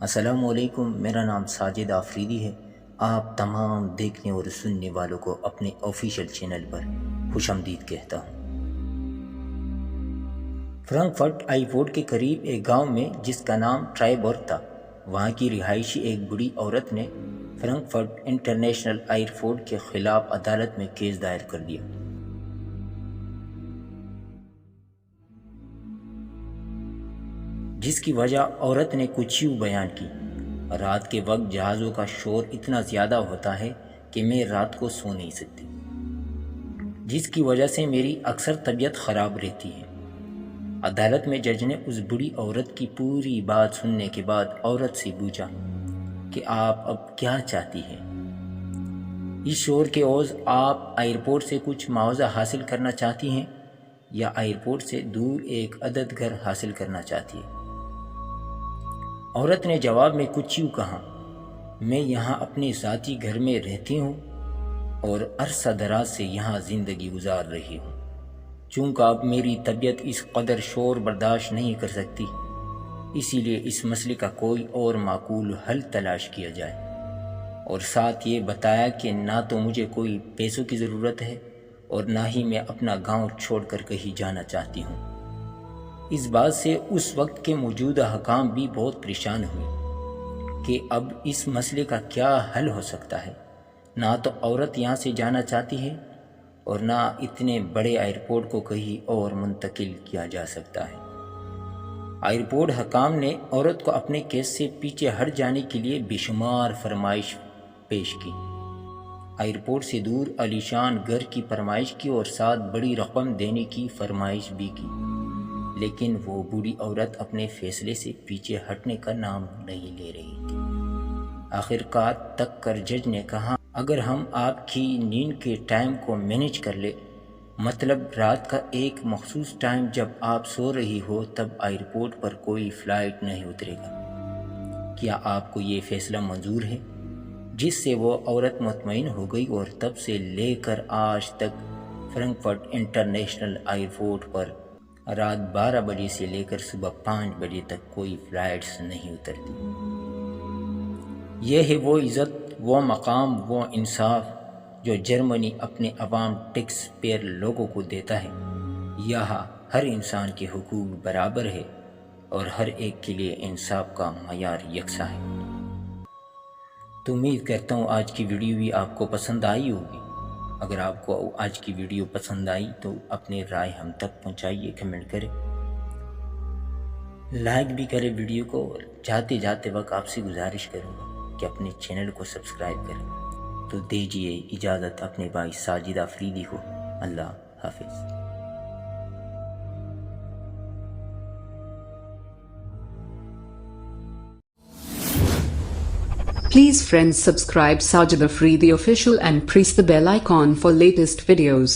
السلام علیکم، میرا نام ساجد آفریدی ہے۔ آپ تمام دیکھنے اور سننے والوں کو اپنے آفیشیل چینل پر خوش آمدید کہتا ہوں۔ فرانکفرٹ ایئرپورٹ کے قریب ایک گاؤں میں جس کا نام ٹرائبورگ تھا، وہاں کی رہائشی ایک بڑی عورت نے فرانکفرٹ انٹرنیشنل ایئرپورٹ کے خلاف عدالت میں کیس دائر کر دیا۔ جس کی وجہ عورت نے کچھ یوں بیان کی: رات کے وقت جہازوں کا شور اتنا زیادہ ہوتا ہے کہ میں رات کو سو نہیں سکتی، جس کی وجہ سے میری اکثر طبیعت خراب رہتی ہے۔ عدالت میں جج نے اس بڑی عورت کی پوری بات سننے کے بعد عورت سے پوچھا کہ آپ اب کیا چاہتی ہیں؟ اس شور کے عوض آپ ایئرپورٹ سے کچھ معاوضہ حاصل کرنا چاہتی ہیں یا ایئرپورٹ سے دور ایک عدد گھر حاصل کرنا چاہتی ہیں؟ عورت نے جواب میں کچھ یوں کہا: میں یہاں اپنے ذاتی گھر میں رہتی ہوں اور عرصہ دراز سے یہاں زندگی گزار رہی ہوں۔ چونکہ اب میری طبیعت اس قدر شور برداشت نہیں کر سکتی، اسی لیے اس مسئلے کا کوئی اور معقول حل تلاش کیا جائے، اور ساتھ یہ بتایا کہ نہ تو مجھے کوئی پیسوں کی ضرورت ہے اور نہ ہی میں اپنا گاؤں چھوڑ کر کہیں جانا چاہتی ہوں۔ اس بات سے اس وقت کے موجودہ حکام بھی بہت پریشان ہوئے کہ اب اس مسئلے کا کیا حل ہو سکتا ہے۔ نہ تو عورت یہاں سے جانا چاہتی ہے اور نہ اتنے بڑے ایئرپورٹ کو کہیں اور منتقل کیا جا سکتا ہے۔ ایئرپورٹ حکام نے عورت کو اپنے کیس سے پیچھے ہٹ جانے کے لیے بے شمار فرمائش پیش کی۔ ایئرپورٹ سے دور عالیشان گھر کی فرمائش کی اور ساتھ بڑی رقم دینے کی فرمائش بھی کی، لیکن وہ بوڑھی عورت اپنے فیصلے سے پیچھے ہٹنے کا نام نہیں لے رہی تھی۔ آخرکار تک کر جج نے کہا: اگر ہم آپ کی نیند کے ٹائم کو مینیج کر لیں، مطلب رات کا ایک مخصوص ٹائم جب آپ سو رہی ہو تب ایئرپورٹ پر کوئی فلائٹ نہیں اترے گا، کیا آپ کو یہ فیصلہ منظور ہے؟ جس سے وہ عورت مطمئن ہو گئی اور تب سے لے کر آج تک فرانکفرٹ انٹرنیشنل ایئرپورٹ پر رات 12 بجے سے لے کر صبح 5 بجے تک کوئی فلائٹس نہیں اترتی۔ یہ ہے وہ عزت، وہ مقام، وہ انصاف جو جرمنی اپنے عوام ٹیکس پیئر لوگوں کو دیتا ہے۔ یہاں ہر انسان کے حقوق برابر ہے اور ہر ایک کے لیے انصاف کا معیار یکساں ہے۔ تو امید کرتا ہوں آج کی ویڈیو بھی آپ کو پسند آئی ہوگی۔ اگر آپ کو آج کی ویڈیو پسند آئی تو اپنی رائے ہم تک پہنچائیے، کمنٹ کریں، لائک بھی کریں ویڈیو کو، اور جاتے وقت آپ سے گزارش کروں گا کہ اپنے چینل کو سبسکرائب کریں۔ تو دیجیے اجازت اپنے بھائی ساجد آفریدی کو۔ اللہ حافظ۔ Please friends subscribe Sajid Afridi official and press the bell icon for latest videos.